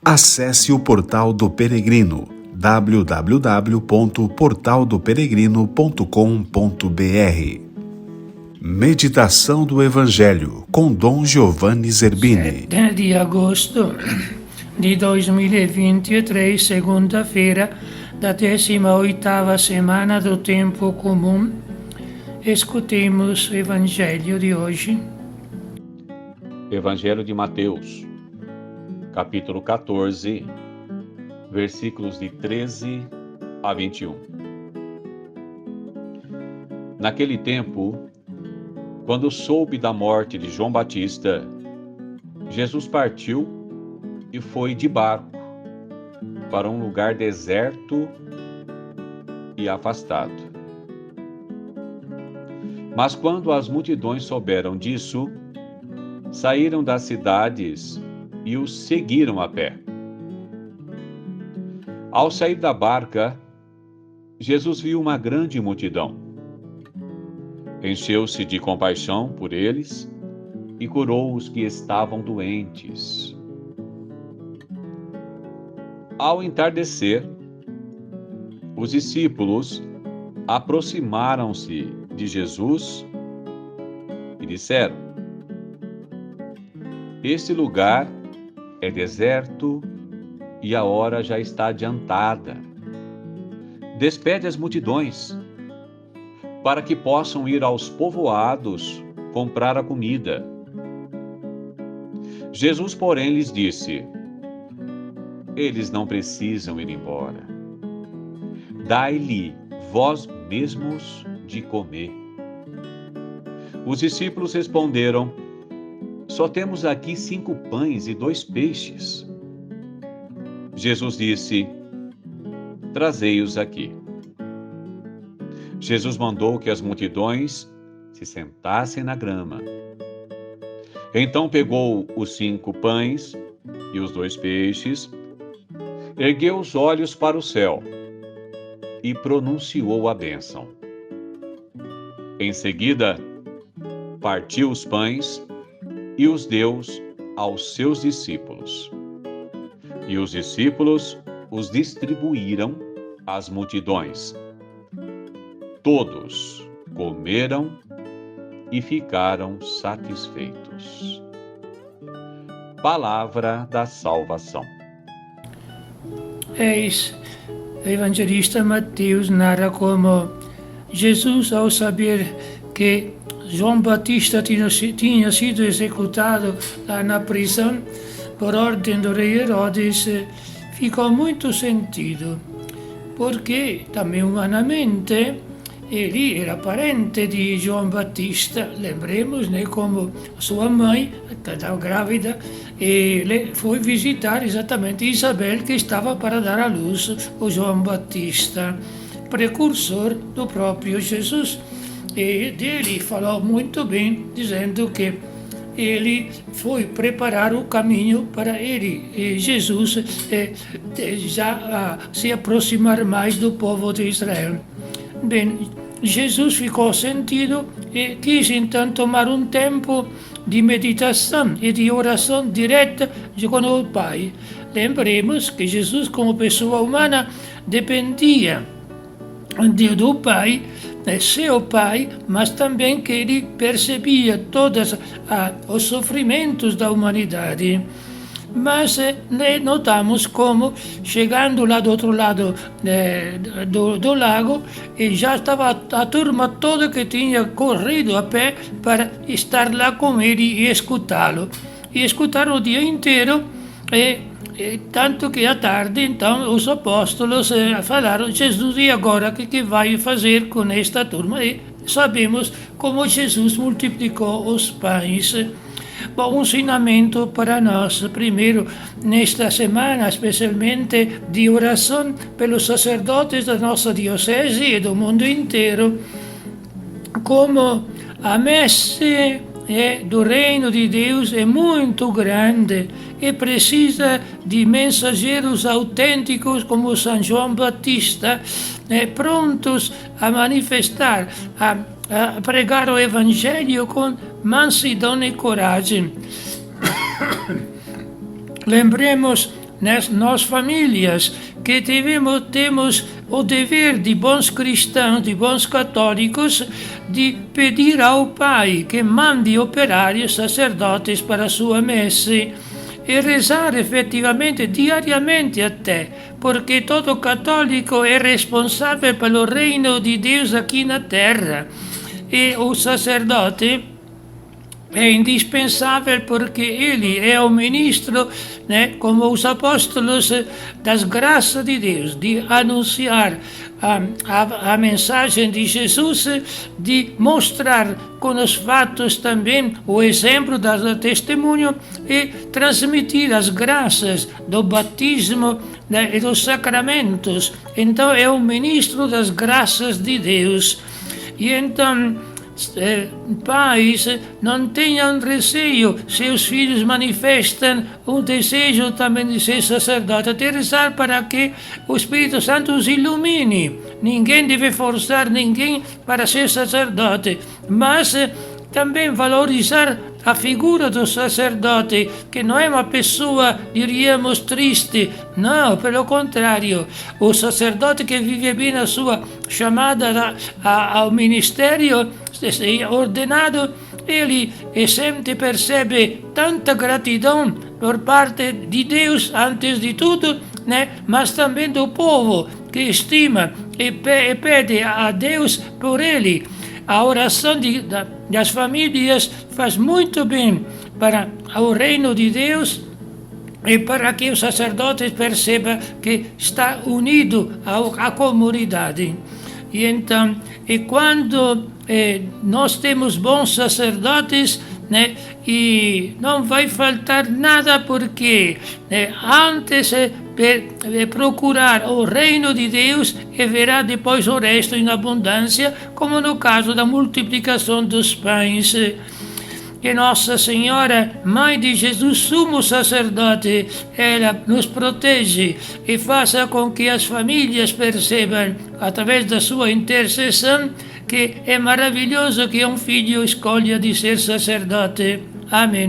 Acesse o Portal do Peregrino, www.portaldoperegrino.com.br. Meditação do Evangelho com Dom Giovanni Zerbini. 7 di agosto di 2023, segunda-feira da 18ª semana do Tempo Comum. Escutemos o Evangelho de hoje. Evangelho de Mateus, capítulo 14, versículos de 13 a 21. Naquele tempo, quando soube da morte de João Batista, Jesus partiu e foi de barco para um lugar deserto e afastado. Mas quando as multidões souberam disso, saíram das cidades e o seguiram a pé. Ao sair da barca, Jesus viu uma grande multidão. Encheu-se de compaixão por eles e curou os que estavam doentes. Ao entardecer, os discípulos aproximaram-se de Jesus e disseram: "Este lugar é deserto e a hora já está adiantada. Despede as multidões, para que possam ir aos povoados comprar a comida." Jesus, porém, lhes disse: "Eles não precisam ir embora. Dai-lhe vós mesmos de comer." Os discípulos responderam: "Só temos aqui 5 pães e 2 peixes." Jesus disse: "Trazei-os aqui." Jesus mandou que as multidões se sentassem na grama. Então pegou os 5 pães e os 2 peixes, ergueu os olhos para o céu e pronunciou a bênção. Em seguida, partiu os pães e os deu aos seus discípulos. E os discípulos os distribuíram às multidões. Todos comeram e ficaram satisfeitos. Palavra da salvação. Eis, o evangelista Mateus narra como Jesus, ao saber que João Batista tinha sido executado lá na prisão por ordem do rei Herodes, ficou muito sentido, porque também humanamente ele era parente de João Batista. Lembremos, como sua mãe estava grávida e foi visitar exatamente Isabel, que estava para dar à luz o João Batista, precursor do próprio Jesus. E dele falou muito bem, dizendo que ele foi preparar o caminho para ele, e Jesus, já se aproximar mais do povo de Israel. Bem, Jesus ficou sentido e quis então tomar um tempo de meditação e de oração direta com o Pai. Lembremos que Jesus, como pessoa humana, dependia do Pai, seu Pai, mas também que ele percebia todos os sofrimentos da humanidade. Mas notamos como, chegando lá do outro lado do lago, e já estava a turma toda que tinha corrido a pé para estar lá com ele e escutá-lo. E escutaram o dia inteiro, tanto que à tarde, então, os apóstolos falaram: "Jesus, e agora o que vai fazer com esta turma?" E sabemos como Jesus multiplicou os pães. Bom, um ensinamento para nós, primeiro, nesta semana, especialmente de oração pelos sacerdotes da nossa diocese e do mundo inteiro, como a messe do reino de Deus é muito grande e precisa de mensageiros autênticos como São João Batista, prontos a manifestar, a pregar o Evangelho com mansidão e coragem. Lembremos nós famílias, que temos o dever de bons cristãos, de bons católicos, de pedir ao Pai que mande operários, sacerdotes para a sua messe e rezar efetivamente, diariamente até, porque todo católico é responsável pelo reino de Deus aqui na terra. E o sacerdote é indispensável porque ele é o ministro, né, como os apóstolos, das graças de Deus, de anunciar a mensagem de Jesus, de mostrar com os fatos também o exemplo do testemunho e transmitir as graças do batismo, né, e dos sacramentos. Então é o ministro das graças de Deus. E então, pais, não tenham receio se os filhos manifestam um desejo também de ser sacerdote, de rezar para que o Espírito Santo os ilumine. Ninguém deve forçar ninguém para ser sacerdote, mas também valorizar a figura do sacerdote, que não é uma pessoa, diríamos, triste. Não, pelo contrário. O sacerdote que vive bem a sua chamada ao ministério ordenado, ele sempre percebe tanta gratidão por parte de Deus, antes de tudo, né? Mas também do povo, que estima e pede a Deus por ele. A oração das famílias faz muito bem para o reino de Deus e para que o sacerdote perceba que está unido à comunidade. E então, quando nós temos bons sacerdotes, né, e não vai faltar nada, porque antes procurar o reino de Deus e verá depois o resto em abundância, como no caso da multiplicação dos pães. Que Nossa Senhora, Mãe de Jesus, sumo sacerdote, ela nos protege e faça com que as famílias percebam, através da sua intercessão, que é maravilhoso que um filho escolha de ser sacerdote. Amém.